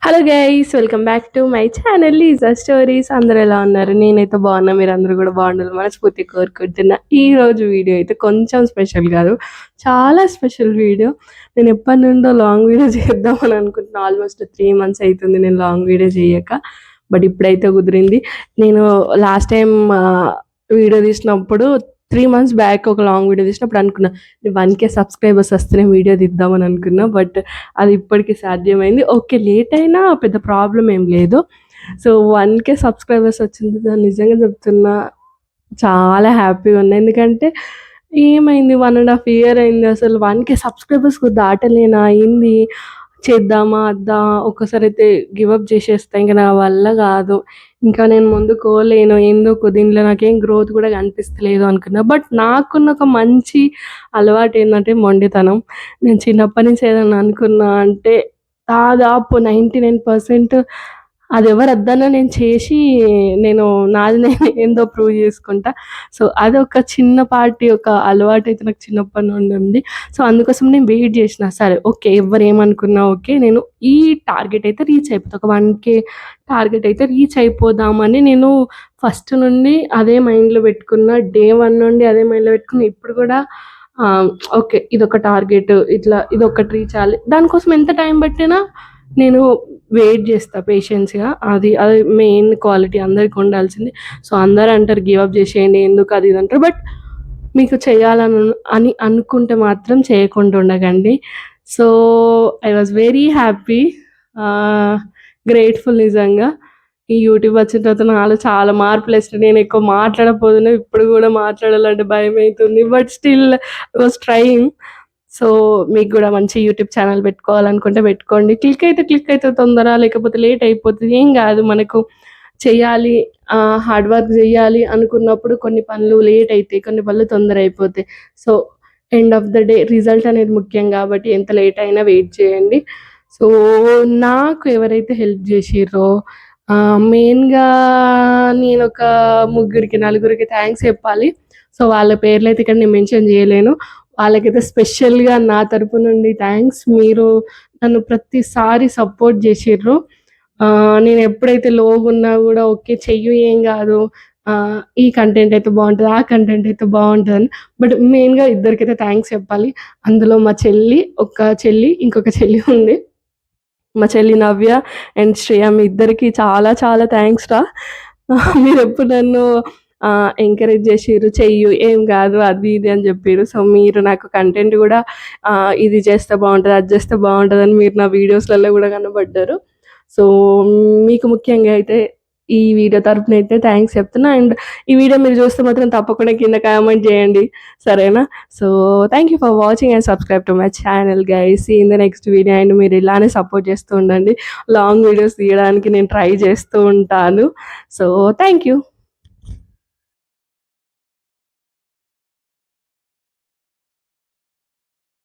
Hello guys, welcome back to my channel లీజా stories. అందరూ ఎలా ఉన్నారు? నేనైతే బాగున్నా, మీరు అందరూ కూడా బాగుండాలి మనస్ఫూర్తి కోరుకుంటున్నా. ఈ రోజు వీడియో అయితే కొంచెం స్పెషల్ కాదు, చాలా స్పెషల్ వీడియో. నేను ఎప్పటి నుండో లాంగ్ వీడియో చేద్దామని అనుకుంటున్నా. ఆల్మోస్ట్ 3 months అవుతుంది నేను లాంగ్ వీడియో చేయక. బట్ ఇప్పుడైతే కుదిరింది. నేను లాస్ట్ టైం వీడియో తీసినప్పుడు 3 months బ్యాక్ ఒక లాంగ్ వీడియో తీసినప్పుడు అనుకున్నా 1K సబ్స్క్రైబర్స్ వస్తేనే వీడియో తీద్దామని అనుకున్నా. బట్ అది ఇప్పటికి సాధ్యమైంది. ఓకే, లేట్ అయినా పెద్ద ప్రాబ్లం ఏం లేదు. సో 1K సబ్స్క్రైబర్స్ వచ్చింది, దాన్ని నిజంగా చెప్తున్నా చాలా హ్యాపీగా ఉన్నా. ఎందుకంటే ఏమైంది, 1.5 year అయింది. అసలు 1K సబ్స్క్రైబర్స్ దాటలేనా అయింది. చేద్దామా అద్దా, ఒక్కసారి అయితే గివప్ చేసేస్తా, ఇంకా నా వల్ల కాదు, ఇంకా నేను ముందుకోలేను, ఎందుకు దీనిలో నాకేం గ్రోత్ కూడా కనిపిస్తలేదు అనుకున్నా. బట్ నాకున్న ఒక మంచి అలవాటు ఏంటంటే మొండితనం. నేను చిన్నప్పటి నుంచి ఏదన్నా అనుకున్నా అంటే దాదాపు 99% అది ఎవరు వద్దన్నా నేను చేసి నేను నాది నేను ఏందో ప్రూవ్ చేసుకుంటా. సో అదొక చిన్నపాటి ఒక అలవాటు అయితే నాకు చిన్నప్పటి నుండి ఉంది. సో అందుకోసం నేను వెయిట్ చేసిన, సరే ఓకే ఎవరు ఏమనుకున్నా ఓకే, నేను ఈ టార్గెట్ అయితే రీచ్ అయిపోతా, ఒక 1K టార్గెట్ అయితే రీచ్ అయిపోదామని నేను ఫస్ట్ నుండి అదే మైండ్లో పెట్టుకున్న. డే 1 నుండి అదే మైండ్లో పెట్టుకున్న. ఇప్పుడు కూడా ఓకే ఇదొక టార్గెట్, ఇట్లా ఇదొకటి రీచ్ అవ్వాలి. దానికోసం ఎంత టైం పట్టినా నేను వెయిట్ చేస్తా పేషెన్స్గా. అది అది మెయిన్ క్వాలిటీ అందరికి ఉండాల్సింది. సో అందరూ అంటారు గివప్ చేసేయండి ఎందుకు అది ఇది అంటారు. బట్ మీకు చేయాలని అనుకుంటే మాత్రం చేయకుండా ఉండకండి. So I was very happy, grateful నిజంగా. ఈ యూట్యూబ్ వచ్చిన తర్వాత నాలో చాలా మార్పులు వస్తున్నాయి. నేను ఎక్కువ మాట్లాడకపోతున్నా, ఇప్పుడు కూడా మాట్లాడాలంటే భయం అవుతుంది. But still I was trying. So మీకు కూడా మంచి యూట్యూబ్ ఛానల్ పెట్టుకోవాలనుకుంటే పెట్టుకోండి. క్లిక్ అయితే తొందర, లేకపోతే లేట్ అయిపోతుంది. ఏం కాదు, మనకు చేయాలి, హార్డ్ వర్క్ చేయాలి అనుకున్నప్పుడు కొన్ని పనులు లేట్ అవుతాయి, కొన్ని పనులు తొందర అయిపోతాయి. So end of the day result అనేది ముఖ్యం కాబట్టి ఎంత లేట్ అయినా వెయిట్ చేయండి. సో నాకు ఎవరైతే హెల్ప్ చేసిర్రో మెయిన్గా నేను ఒక నలుగురికి థ్యాంక్స్ చెప్పాలి. సో వాళ్ళ పేర్లు అయితే ఇక్కడ నేను మెన్షన్ చేయలేను. వాళ్ళకైతే స్పెషల్గా నా తరపు నుండి థ్యాంక్స్. మీరు నన్ను ప్రతిసారి సపోర్ట్ చేసిర్రు. నేను ఎప్పుడైతే లోగా ఉన్నా కూడా ఓకే చెయ్యు ఏం కాదు, ఈ కంటెంట్ అయితే బాగుంటుంది, ఆ కంటెంట్ అయితే బాగుంటుందని. బట్ మెయిన్గా ఇద్దరికైతే థ్యాంక్స్ చెప్పాలి. అందులో మా చెల్లి, ఇంకొక చెల్లి ఉంది. మా చెల్లి నవ్య అండ్ శ్రేయ, మీ ఇద్దరికి చాలా చాలా థ్యాంక్స్ రా. మీరు ఎప్పుడు నన్ను ఎంకరేజ్ చేసిర్రు, చెయ్యు ఏం కాదు అది ఇది అని చెప్పారు. సో మీరు నాకు కంటెంట్ కూడా ఇది చేస్తే బాగుంటుంది, అది చేస్తే బాగుంటుంది అని మీరు నా వీడియోస్లలో కూడా కనబడ్డారు. సో మీకు ముఖ్యంగా అయితే ఈ వీడియో తరపున అయితే థ్యాంక్స్ చెప్తున్నా. అండ్ ఈ వీడియో మీరు చూస్తే మాత్రం తప్పకుండా కింద కామెంట్ చేయండి, సరేనా? So thank you for watching and subscribe to my channel guys. In the next video. And మీరు ఇలానే సపోర్ట్ చేస్తూ ఉండండి. లాంగ్ వీడియోస్ తీయడానికి నేను ట్రై చేస్తూ ఉంటాను. So thank you.